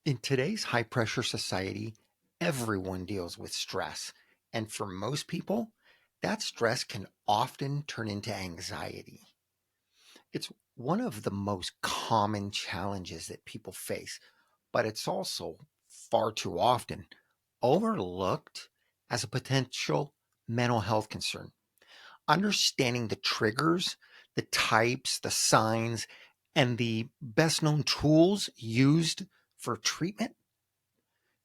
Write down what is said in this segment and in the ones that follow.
In today's high pressure society, everyone deals with stress. And for most people, that stress can often turn into anxiety. It's one of the most common challenges that people face, but it's also far too often overlooked as a potential mental health concern. Understanding the triggers, the types, the signs, and the best known tools used for treatment,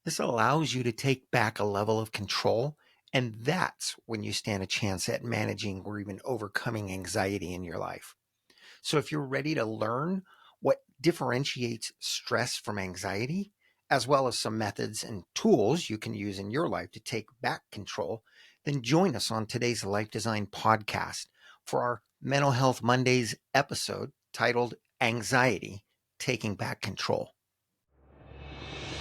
this allows you to take back a level of control. And that's when you stand a chance at managing or even overcoming anxiety in your life. So, if you're ready to learn what differentiates stress from anxiety, as well as some methods and tools you can use in your life to take back control, then join us on today's Life Design podcast for our Mental Health Mondays episode titled Anxiety Taking Back Control.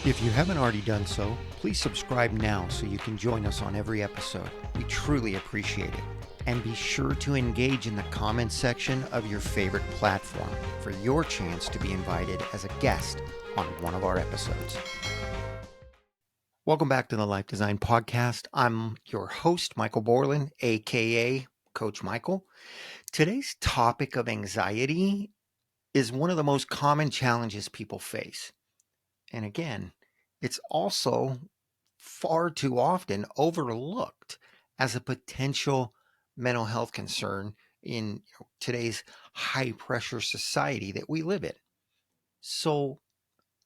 If you haven't already done so, please subscribe now so you can join us on every episode. We truly appreciate it. And be sure to engage in the comments section of your favorite platform for your chance to be invited as a guest on one of our episodes. Welcome back to the Life Design Podcast. I'm your host, Michael Borland, aka Coach Michael. Today's topic of anxiety is one of the most common challenges people face. And again, it's also far too often overlooked as a potential mental health concern in today's high pressure society that we live in. So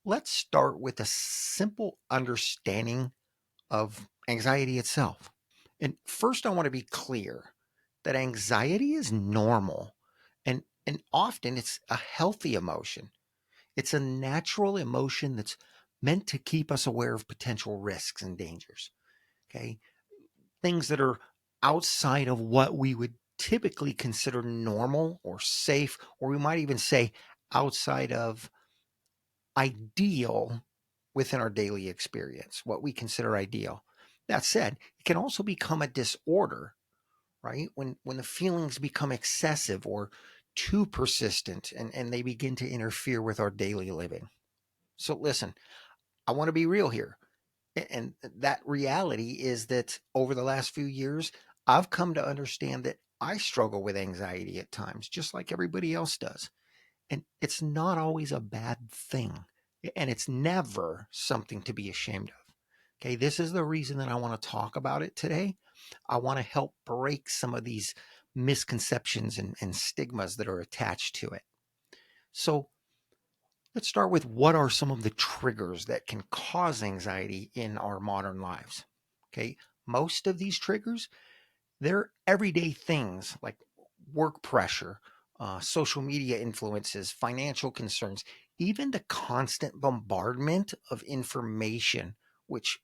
let's start with a simple understanding of anxiety itself. And first, I want to be clear that anxiety is normal and often it's a healthy emotion. It's a natural emotion that's meant to keep us aware of potential risks and dangers. Okay. Things that are outside of what we would typically consider normal or safe, or we might even say outside of ideal within our daily experience, what we consider ideal. That said, it can also become a disorder, right? When the feelings become excessive or too persistent and they begin to interfere with our daily living. So listen, I want to be real here. And that reality is that over the last few years, I've come to understand that I struggle with anxiety at times, just like everybody else does. And it's not always a bad thing. And it's never something to be ashamed of. Okay, this is the reason that I want to talk about it today. I want to help break some of these misconceptions and stigmas that are attached to it. So, let's start with what are some of the triggers that can cause anxiety in our modern lives. Okay, most of these triggers, they're everyday things like work pressure, social media influences, financial concerns, even the constant bombardment of information, which,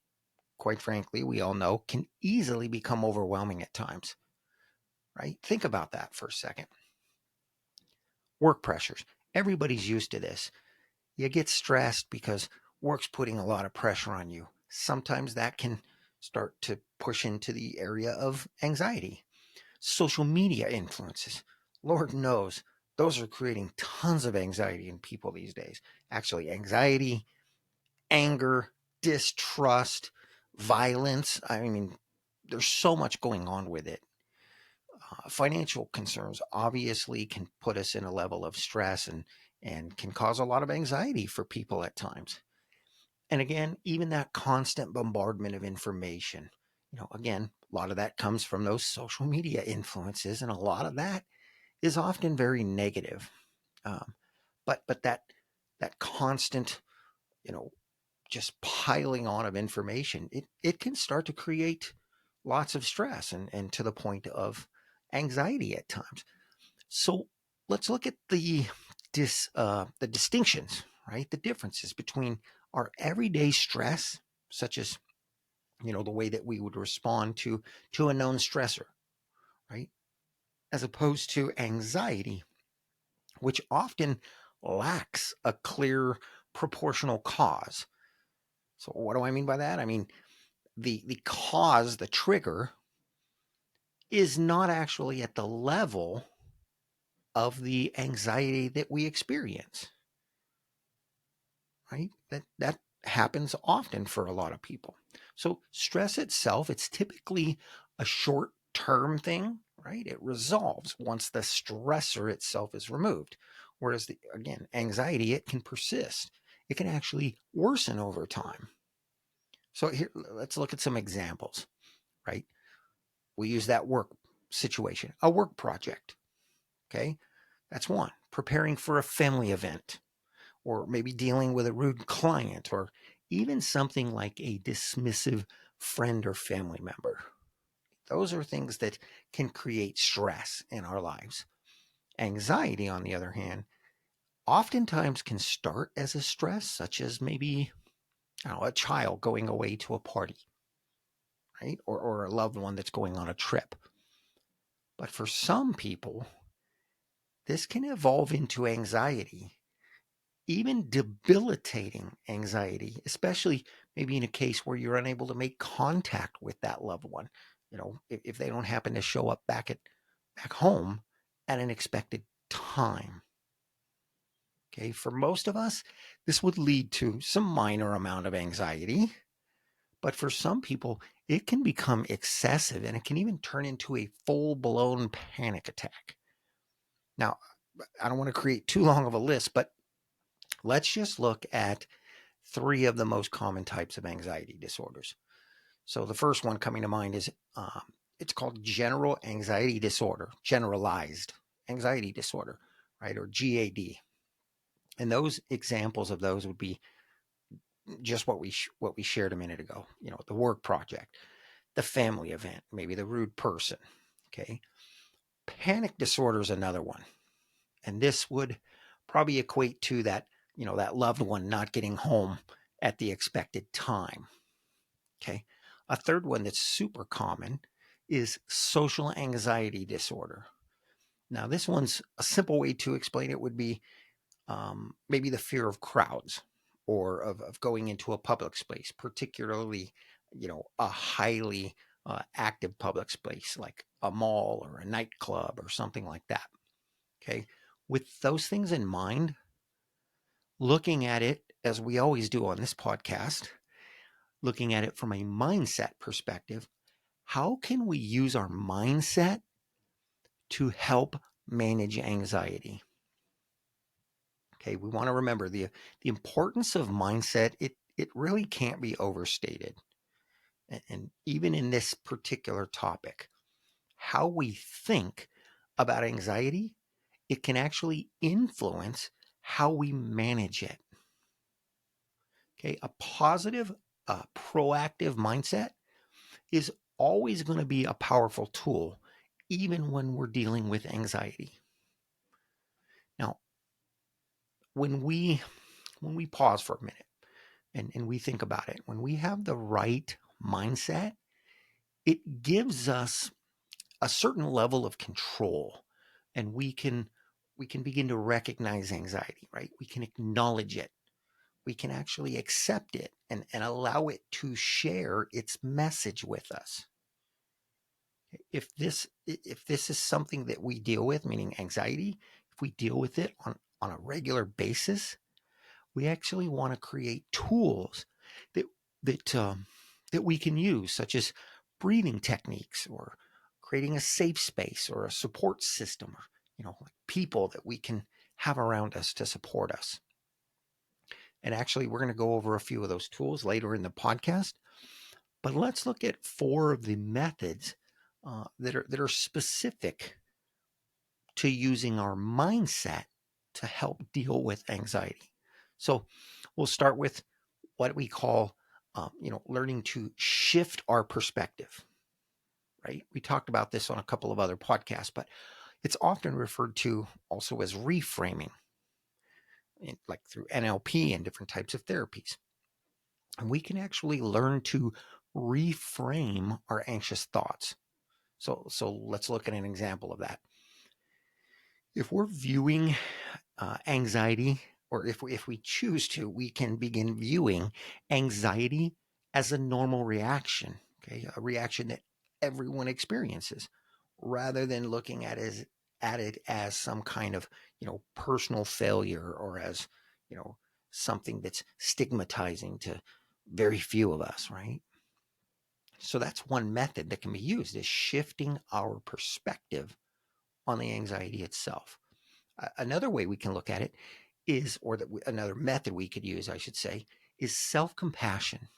quite frankly, we all know can easily become overwhelming at times, right? Think about that for a second. Work pressures. Everybody's used to this. You get stressed because work's putting a lot of pressure on you. Sometimes that can start to push into the area of anxiety. Social media influences. Lord knows those are creating tons of anxiety in people these days. Actually, anxiety, anger, distrust, violence. I mean, there's so much going on with it. Financial concerns obviously can put us in a level of stress and can cause a lot of anxiety for people at times. And again, even that constant bombardment of information, again, a lot of that comes from those social media influences, and a lot of that is often very negative. Um, but that constant, you know, just piling on of information, it can start to create lots of stress and to the point of anxiety at times. So let's look at the distinctions, right? The differences between our everyday stress, such as the way that we would respond to a known stressor, right, as opposed to anxiety, which often lacks a clear proportional cause. So what do I mean by that? I mean the cause, the trigger, is not actually at the level of the anxiety that we experience, right? That happens often for a lot of people. So stress itself, it's typically a short-term thing, right? It resolves once the stressor itself is removed. Whereas again, anxiety, it can persist. It can actually worsen over time. So here, let's look at some examples, right? We use that work situation, a work project. Okay. That's one. Preparing for a family event, or maybe dealing with a rude client, or even something like a dismissive friend or family member. Those are things that can create stress in our lives. Anxiety, on the other hand, oftentimes can start as a stress, such as maybe a child going away to a party, right? Or a loved one that's going on a trip. But for some people, this can evolve into anxiety, even debilitating anxiety, especially maybe in a case where you're unable to make contact with that loved one. If they don't happen to show up back home at an expected time. Okay, for most of us, this would lead to some minor amount of anxiety, but for some people, it can become excessive and it can even turn into a full-blown panic attack. Now, I don't want to create too long of a list, but let's just look at three of the most common types of anxiety disorders. So the first one coming to mind is it's called general anxiety disorder, generalized anxiety disorder, right, or GAD. And those examples of those would be just what we shared a minute ago. The work project, the family event, maybe the rude person. Okay, panic disorder is another one, and this would probably equate to that loved one not getting home at the expected time. Okay. A third one that's super common is social anxiety disorder. Now, this one's a simple way to explain it would be maybe the fear of crowds or of going into a public space, particularly, a highly active public space like a mall or a nightclub or something like that. Okay. With those things in mind, looking at it as we always do on this podcast, looking at it from a mindset perspective, how can we use our mindset to help manage anxiety? Okay, we want to remember the importance of mindset. It really can't be overstated. And even in this particular topic, how we think about anxiety, it can actually influence how we manage it. Okay, a positive, proactive mindset is always going to be a powerful tool, even when we're dealing with anxiety. Now, when we pause for a minute and we think about it, when we have the right mindset, it gives us a certain level of control, and we can begin to recognize anxiety, right? We can acknowledge it. We can actually accept it and allow it to share its message with us. If this is something that we deal with, meaning anxiety, if we deal with it on a regular basis, we actually want to create tools that that we can use, such as breathing techniques or creating a safe space or a support system, or like people that we can have around us to support us. And actually, we're going to go over a few of those tools later in the podcast. But let's look at four of the methods that are specific to using our mindset to help deal with anxiety. So we'll start with what we call, learning to shift our perspective, right? We talked about this on a couple of other podcasts, but it's often referred to also as reframing, like through NLP and different types of therapies. And we can actually learn to reframe our anxious thoughts. So let's look at an example of that. If we're viewing anxiety, or if we choose to, we can begin viewing anxiety as a normal reaction, okay, a reaction that everyone experiences, rather than looking at it as some kind of personal failure, or as something that's stigmatizing to very few of us, right? So that's one method that can be used, is shifting our perspective on the anxiety itself. Another way we can look at it is, or another method we could use, I should say, is self-compassion.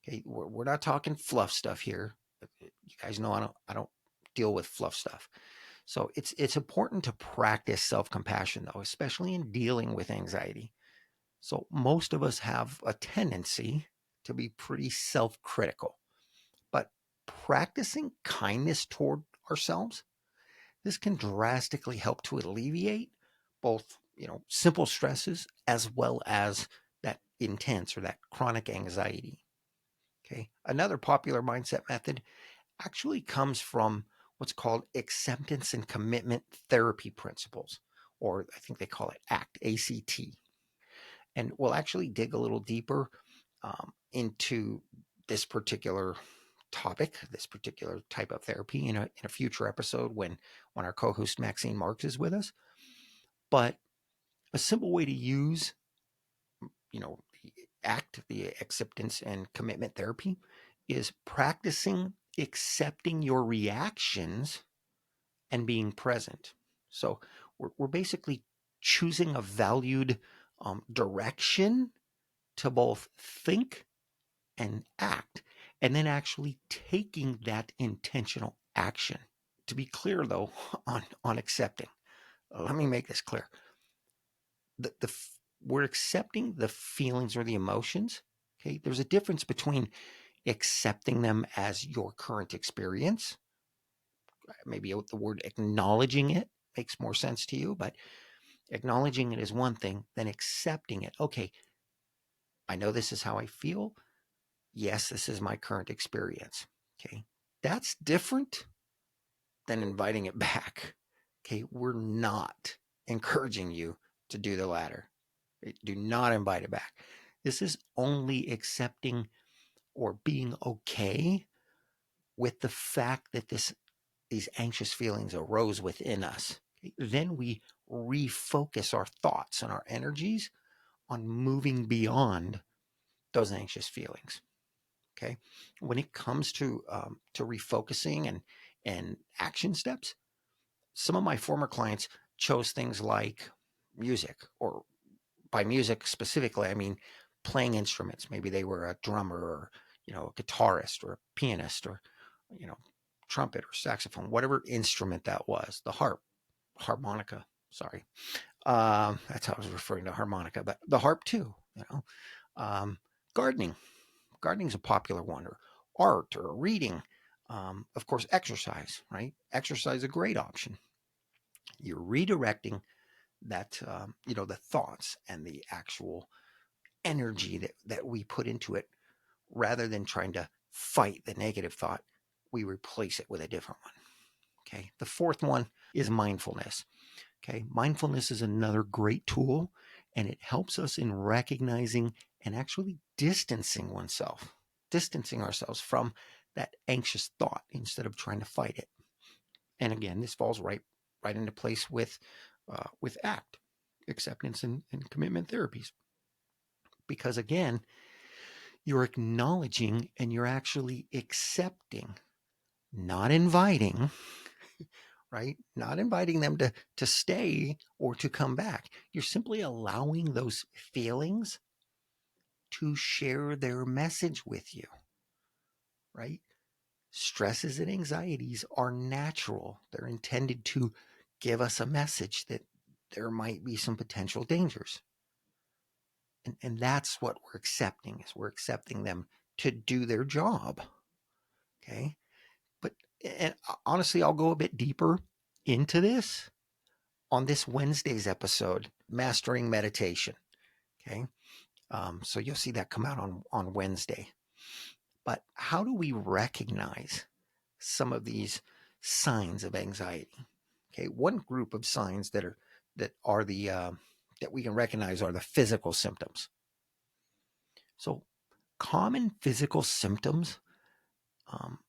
Okay, we're not talking fluff stuff here. You guys know I don't deal with fluff stuff. So it's important to practice self-compassion though, especially in dealing with anxiety. So most of us have a tendency to be pretty self-critical, but practicing kindness toward ourselves, this can drastically help to alleviate both, simple stresses as well as that intense or that chronic anxiety. Okay. Another popular mindset method actually comes from what's called acceptance and commitment therapy principles, or I think they call it ACT. And we'll actually dig a little deeper into this particular topic, this particular type of therapy in a future episode when our co-host Maxine Marks is with us. But a simple way to use, the acceptance and commitment therapy is practicing accepting your reactions and being present. So we're basically choosing a valued direction to both think and act, and then actually taking that intentional action. To be clear, though, on accepting, let me make this clear. The We're accepting the feelings or the emotions. Okay, there's a difference between accepting them as your current experience. Maybe the word acknowledging it makes more sense to you, but acknowledging it is one thing, then accepting it. Okay, I know this is how I feel. Yes, this is my current experience. Okay, that's different than inviting it back. Okay, we're not encouraging you to do the latter. Do not invite it back. This is only accepting or being okay with the fact that these anxious feelings arose within us. Okay? Then we refocus our thoughts and our energies on moving beyond those anxious feelings. Okay, when it comes to refocusing and action steps, some of my former clients chose things like music, or by music specifically, I mean playing instruments. Maybe they were a drummer, or a guitarist, or a pianist, or you know trumpet or saxophone, whatever instrument that was, the harmonica. Sorry, that's how I was referring to harmonica, but the harp too. Um, gardening. Gardening's a popular one, or art, or reading. Of course, exercise. Right, exercise is a great option. You're redirecting that the thoughts and the actual energy that we put into it, rather than trying to fight the negative thought. We replace it with a different one. Okay, the fourth one is mindfulness. Okay, mindfulness is another great tool, and it helps us in recognizing and actually distancing ourselves from that anxious thought instead of trying to fight it. And again, this falls right into place with ACT, acceptance and commitment therapies, because again, you're acknowledging and you're actually accepting, not inviting, right? Not inviting them to stay or to come back. You're simply allowing those feelings to share their message with you, right? Stresses and anxieties are natural. They're intended to give us a message that there might be some potential dangers. And that's what we're accepting, is we're accepting them to do their job. Okay. But and honestly, I'll go a bit deeper into this on this Wednesday's episode, Mastering Meditation. Okay. So you'll see that come out on Wednesday. But how do we recognize some of these signs of anxiety? Okay. One group of signs that are the that we can recognize are the physical symptoms. So common physical symptoms, um,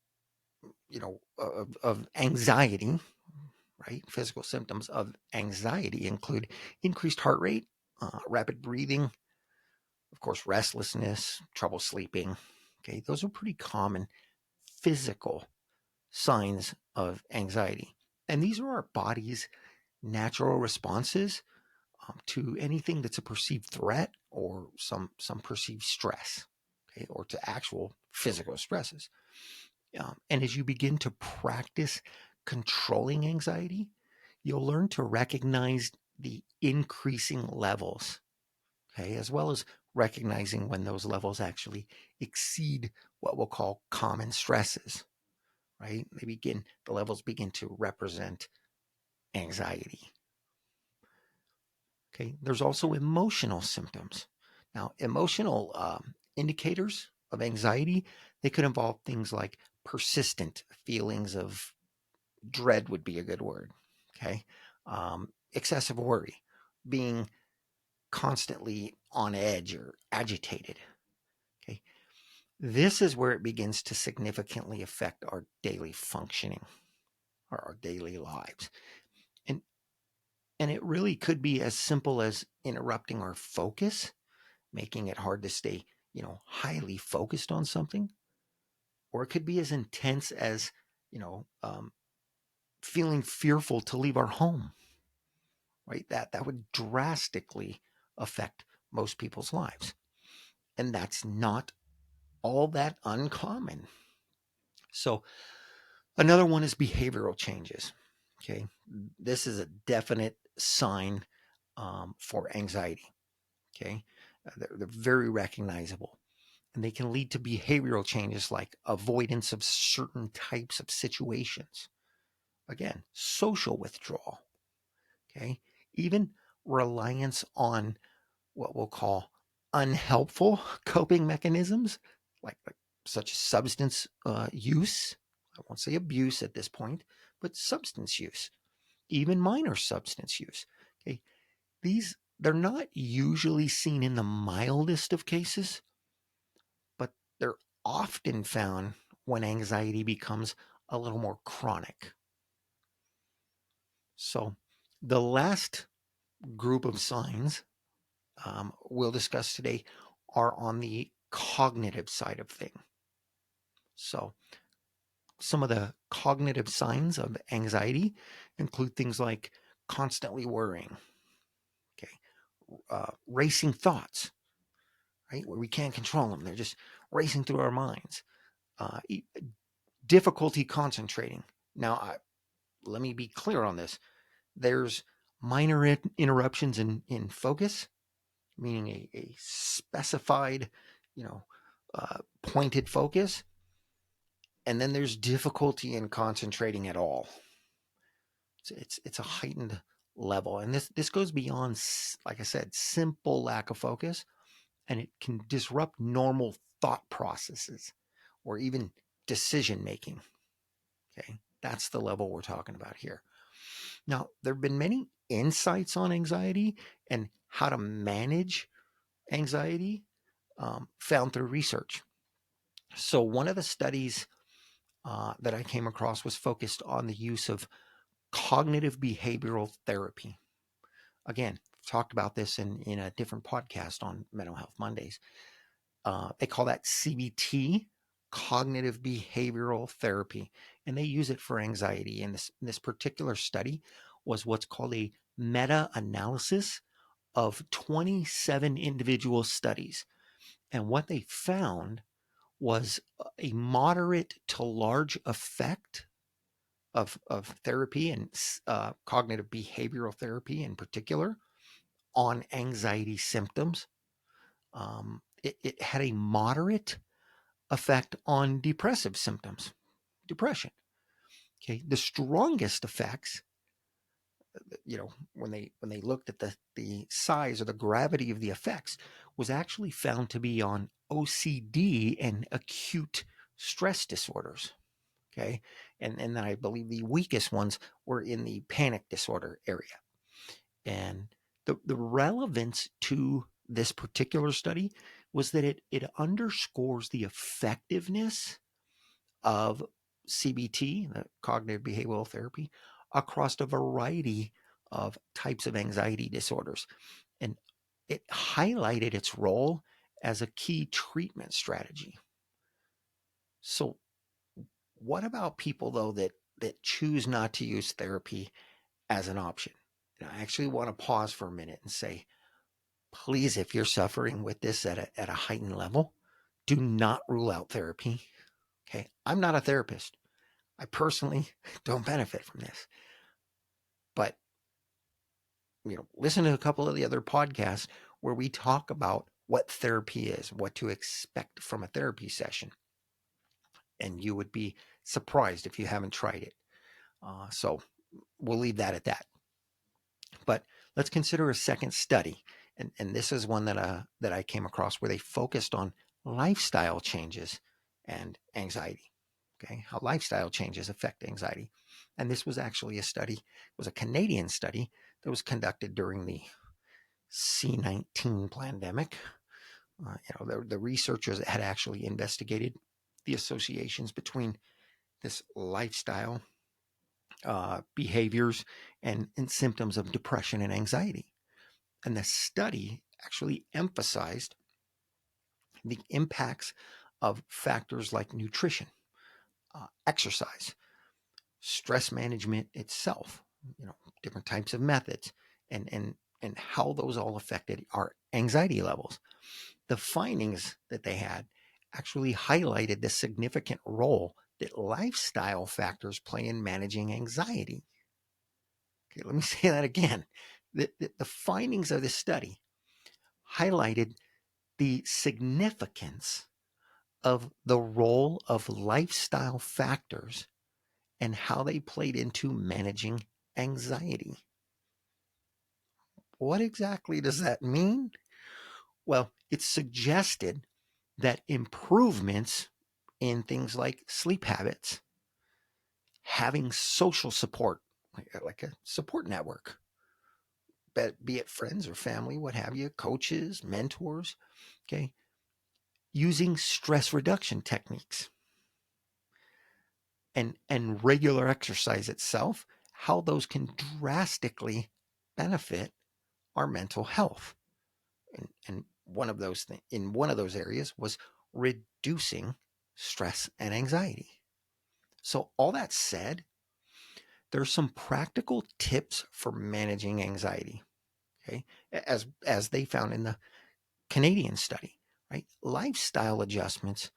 of anxiety, right? Physical symptoms of anxiety include increased heart rate, rapid breathing, of course, restlessness, trouble sleeping. Okay, those are pretty common physical signs of anxiety. And these are our body's natural responses to anything that's a perceived threat or some perceived stress, okay, or to actual physical stresses. And as you begin to practice controlling anxiety, you'll learn to recognize the increasing levels, okay, as well as recognizing when those levels actually exceed what we'll call common stresses, right? The levels begin to represent anxiety. Okay, there's also emotional symptoms. Now, emotional indicators of anxiety, they could involve things like persistent feelings of dread would be a good word. Okay, excessive worry, being constantly on edge or agitated. Okay, this is where it begins to significantly affect our daily functioning or our daily lives. And and it really could be as simple as interrupting our focus, making it hard to stay, highly focused on something, or it could be as intense as, you know, um, feeling fearful to leave our home, right? That would drastically affect most people's lives. And that's not all that uncommon. So another one is behavioral changes. Okay. This is a definite sign for anxiety. Okay. They're very recognizable, and they can lead to behavioral changes like avoidance of certain types of situations. Again, social withdrawal. Okay. Even reliance on what we'll call unhelpful coping mechanisms, like such as substance use. I won't say abuse at this point, but substance use, even minor substance use. Okay, they're not usually seen in the mildest of cases, but they're often found when anxiety becomes a little more chronic. So, the last group of signs we'll discuss today are on the cognitive side of things. So, some of the cognitive signs of anxiety include things like constantly worrying, okay, racing thoughts, right, where we can't control them. They're just racing through our minds. E, difficulty concentrating. Now, let me be clear on this. There's minor interruptions in focus, meaning a specified, pointed focus, and then there's difficulty in concentrating at all. It's a heightened level, and this goes beyond, like I said, simple lack of focus, and it can disrupt normal thought processes or even decision making. Okay, that's the level we're talking about here. Now, there have been many insights on anxiety and how to manage anxiety found through research. So, one of the studies that I came across was focused on the use of cognitive behavioral therapy. Again, I've talked about this in a different podcast on Mental Health Mondays. They call that CBT, cognitive behavioral therapy, and they use it for anxiety. And this particular study was what's called a meta-analysis of 27 individual studies. And what they found was a moderate to large effect of therapy and cognitive behavioral therapy in particular on anxiety symptoms. It had a moderate effect on depressive symptoms, depression. Okay, the strongest effects, when they looked at the size or the gravity of the effects, was actually found to be on OCD and acute stress disorders. Okay, and then I believe the weakest ones were in the panic disorder area. And the relevance to this particular study was that it underscores the effectiveness of CBT, the cognitive behavioral therapy, across a variety of types of anxiety disorders. And it highlighted its role as a key treatment strategy. So what about people though that choose not to use therapy as an option? And I actually want to pause for a minute and say, please, if you're suffering with this at a heightened level, do not rule out therapy. Okay. I'm not a therapist. I personally don't benefit from this. But listen to a couple of the other podcasts where we talk about what therapy is, what to expect from a therapy session. And you would be surprised if you haven't tried it. So we'll leave that at that. But let's consider a second study. And this is one that I came across where they focused on lifestyle changes and anxiety. Okay, how lifestyle changes affect anxiety. And this was actually a study, it was a Canadian study that was conducted during the C-19 pandemic. The researchers had actually investigated the associations between this lifestyle behaviors and symptoms of depression and anxiety. And the study actually emphasized the impacts of factors like nutrition, exercise, stress management itself, different types of methods, and how those all affected our anxiety levels. The findings that they had actually highlighted the significant role that lifestyle factors play in managing anxiety. Okay, let me say that again. The findings of this study highlighted the significance of the role of lifestyle factors and how they played into managing anxiety. What exactly does that mean? Well, it suggested that improvements in things like sleep habits, having social support, like a support network, be it friends or family, what have you, coaches, mentors, okay, using stress reduction techniques and regular exercise itself, how those can drastically benefit our mental health. And one of those things in one of those areas was reducing stress and anxiety. So all that said, there's some practical tips for managing anxiety. Okay, as they found in the Canadian study, right? Lifestyle adjustments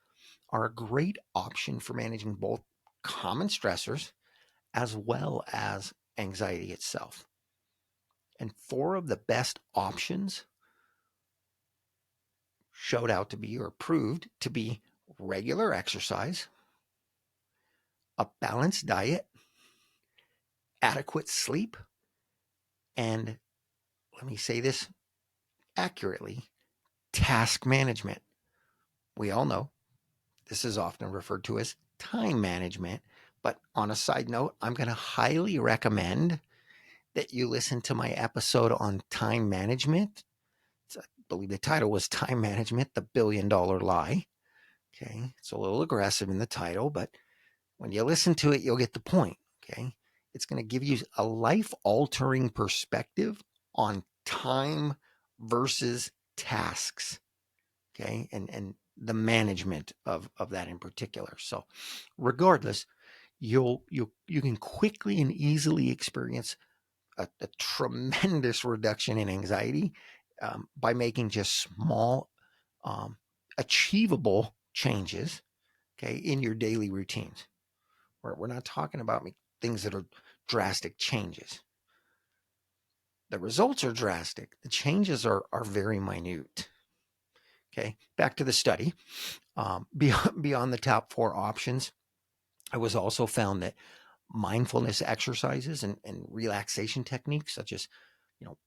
are a great option for managing both common stressors as well as anxiety itself. And four of the best options showed out to be or proved to be regular exercise, a balanced diet, adequate sleep, and let me say this accurately, task management. We all know this is often referred to as time management, but on a side note, I'm going to highly recommend that you listen to my episode on time management. I believe the title was Time Management, the $1 billion Lie. Okay, it's a little aggressive in the title, but when you listen to it, you'll get the point. Okay, it's going to give you a life-altering perspective on time versus tasks. Okay, and the management of that in particular. So, regardless, you can quickly and easily experience a tremendous reduction in anxiety by making just small, um, achievable changes, okay, in your daily routines. We're not talking about things that are drastic changes. The results are drastic. The changes are very minute. Okay, back to the study. Beyond the top four options, it was also found that mindfulness exercises and relaxation techniques, such as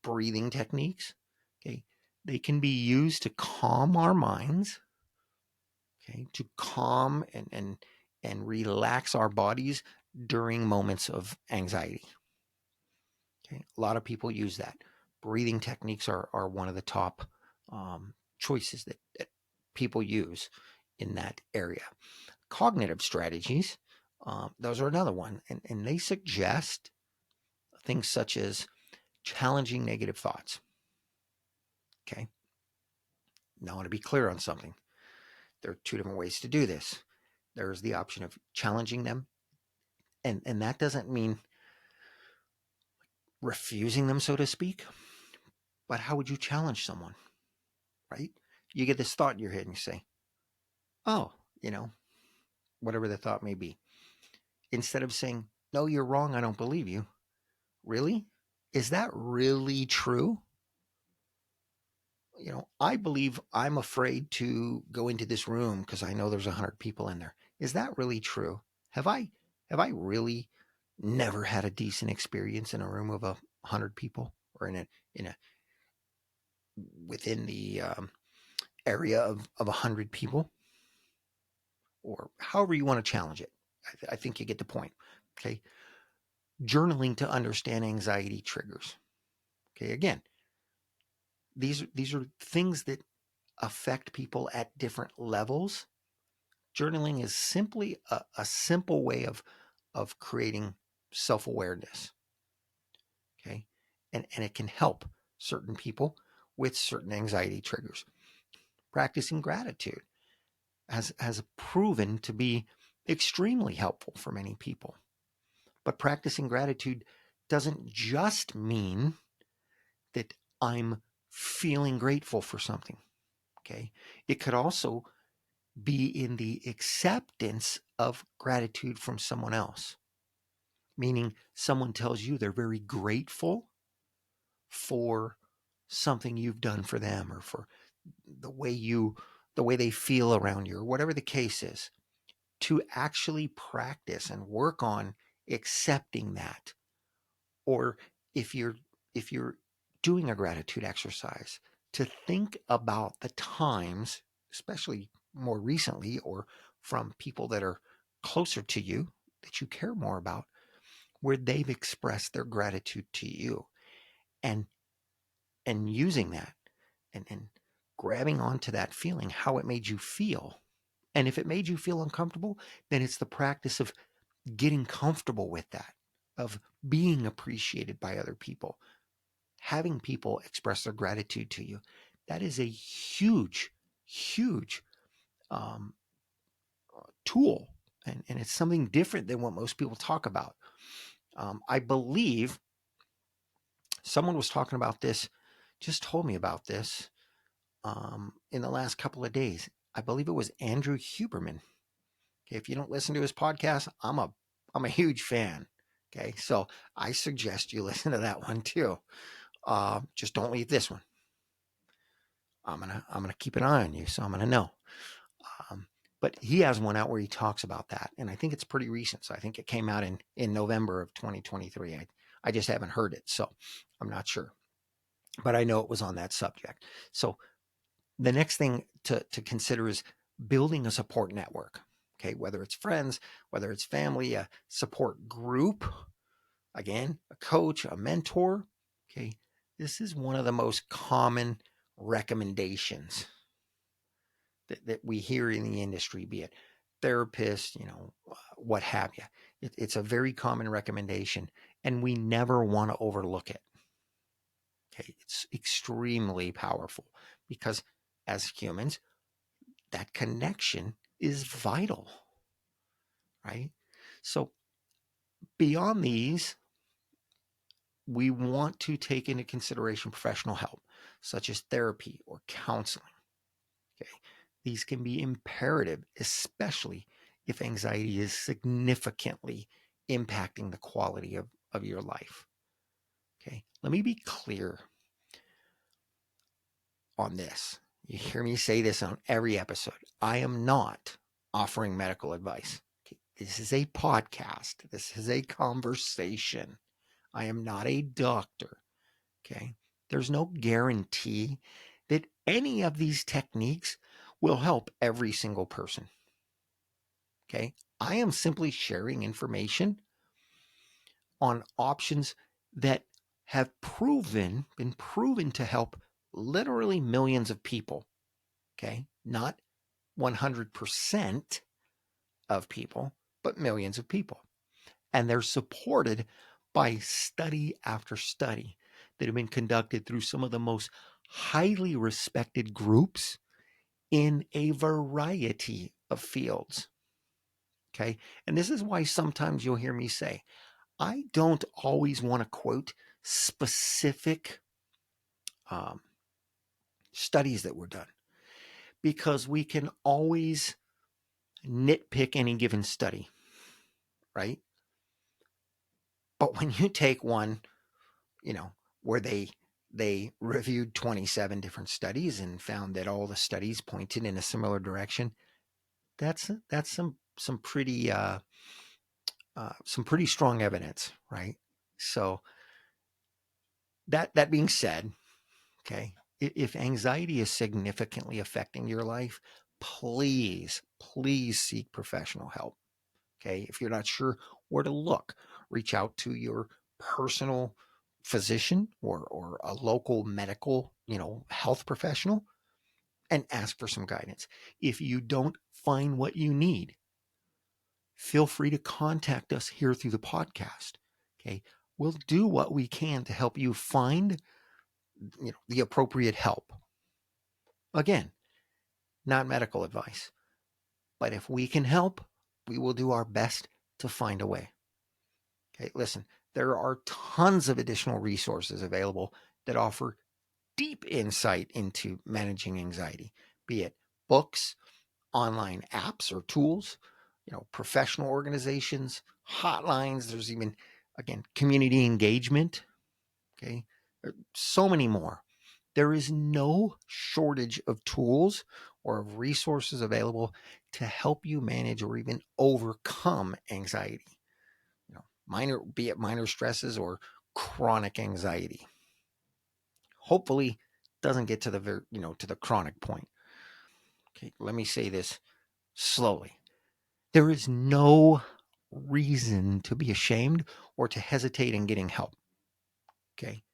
breathing techniques, okay, they can be used to calm our minds, okay, to calm and relax our bodies during moments of anxiety. Okay, a lot of people use that. Breathing techniques are one of the top choices that people use in that area. Cognitive strategies, those are another one, and they suggest things such as challenging negative thoughts, Okay. Now I want to be clear on something. There are two different ways to do this. There's the option of challenging them, and that doesn't mean refusing them, so to speak. But how would you challenge someone, right? You get this thought in your head and you say, oh, you know, whatever the thought may be. Instead of saying, no, you're wrong, I don't believe you. Really? Is that really true? I believe I'm afraid to go into this room because I know there's 100 people in there. Is that really true? Have I really never had a decent experience in a room of 100 people, or in a within the area of 100 people, or however you want to challenge it? I think you get the point. Okay. Journaling to understand anxiety triggers. Okay. Again, these are things that affect people at different levels. Journaling is simply a simple way of creating self-awareness. Okay. And it can help certain people with certain anxiety triggers. Practicing gratitude has proven to be extremely helpful for many people. But practicing gratitude doesn't just mean that I'm feeling grateful for something. Okay. It could also be in the acceptance of gratitude from someone else, meaning someone tells you they're very grateful for something you've done for them, or for the way they feel around you, or whatever the case is. To actually practice and work on accepting that. Or if you're doing a gratitude exercise, to think about the times, especially more recently, or from people that are closer to you, that you care more about, where they've expressed their gratitude to you, and using that, and grabbing onto that feeling, how it made you feel. And if it made you feel uncomfortable, then it's the practice of getting comfortable with that, of being appreciated by other people, having people express their gratitude to you. That is a huge, huge um, tool. And it's something different than what most people talk about. I believe someone was talking about this, just told me about this in the last couple of days. I believe it was Andrew Huberman. Okay, if you don't listen to his podcast, I'm a huge fan. Okay, so I suggest you listen to that one too. Just don't leave this one. I'm gonna keep an eye on you, so I'm gonna know. Um, but he has one out where he talks about that, and I think it's pretty recent. So I think it came out in November of 2023. I just haven't heard it, so I'm not sure, but I know it was on that subject. So the next thing to consider is building a support network. Okay, whether it's friends, whether it's family, a support group, again, a coach, a mentor. Okay, this is one of the most common recommendations that we hear in the industry, be it therapists, what have you. It's a very common recommendation, and we never want to overlook it. Okay, it's extremely powerful because as humans, that connection is vital, right? So beyond these, we want to take into consideration professional help, such as therapy or counseling. Okay. These can be imperative, especially if anxiety is significantly impacting the quality of your life. Okay. Let me be clear on this. You hear me say this on every episode. I am not offering medical advice. Okay. This is a podcast. This is a conversation. I am not a doctor. Okay. There's no guarantee that any of these techniques will help every single person. Okay. I am simply sharing information on options that have been proven to help literally millions of people. Okay. Not 100% of people, but millions of people. And they're supported by study after study that have been conducted through some of the most highly respected groups in a variety of fields. Okay. And this is why sometimes you'll hear me say, I don't always want to quote specific um, studies that were done, because we can always nitpick any given study, right? But when you take one, you know, where they reviewed 27 different studies and found that all the studies pointed in a similar direction, that's some pretty strong evidence, right? So that being said, okay, if anxiety is significantly affecting your life, please seek professional help. Okay, if you're not sure where to look, reach out to your personal physician or a local medical, health professional, and ask for some guidance. If you don't find what you need, feel free to contact us here through the podcast. Okay, we'll do what we can to help you find, the appropriate help. Again, not medical advice, but if we can help, we will do our best to find a way. Okay, listen, there are tons of additional resources available that offer deep insight into managing anxiety, be it books, online apps or tools, professional organizations, hotlines. There's even, again, community engagement. Okay, so many more. There is no shortage of tools or of resources available to help you manage or even overcome anxiety. Be it minor stresses or chronic anxiety. Hopefully, doesn't get to the chronic point. Okay, let me say this slowly. There is no reason to be ashamed or to hesitate in getting help. Okay,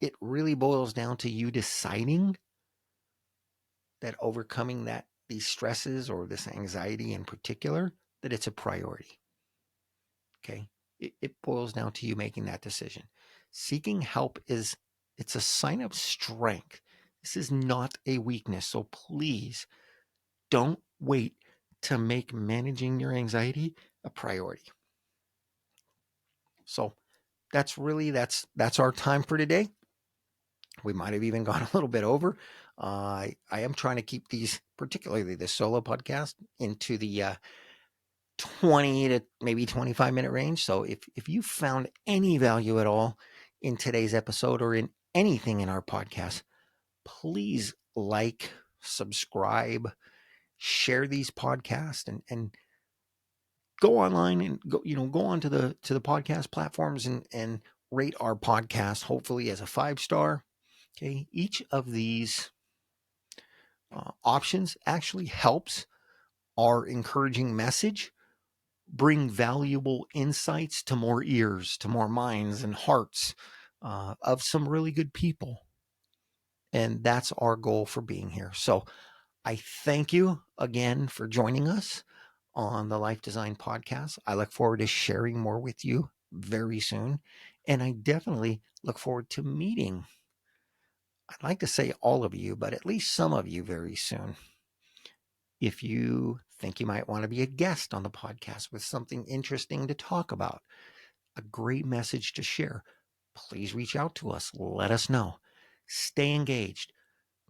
it really boils down to you deciding that overcoming these stresses or this anxiety in particular, that it's a priority. Okay, it boils down to you making that decision. Seeking help it's a sign of strength. This is not a weakness. So please don't wait to make managing your anxiety a priority. So that's our time for today. We might have even gone a little bit over. I am trying to keep these, particularly the solo podcast, into the 20 to maybe 25-minute range. So if you found any value at all in today's episode or in anything in our podcast, please subscribe, share these podcasts, and go online and go on to the podcast platforms and rate our podcast, hopefully as a 5-star. Okay, each of these options actually helps our encouraging message bring valuable insights to more ears, to more minds and hearts of some really good people. And that's our goal for being here. So I thank you again for joining us on the Life Design Podcast. I look forward to sharing more with you very soon. And I definitely look forward to meeting, I'd like to say all of you, but at least some of you very soon. If you think you might want to be a guest on the podcast with something interesting to talk about, a great message to share, please reach out to us. Let us know. Stay engaged.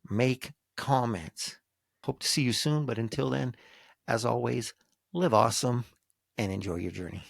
Make comments. Hope to see you soon, but until then, as always, live awesome and enjoy your journey.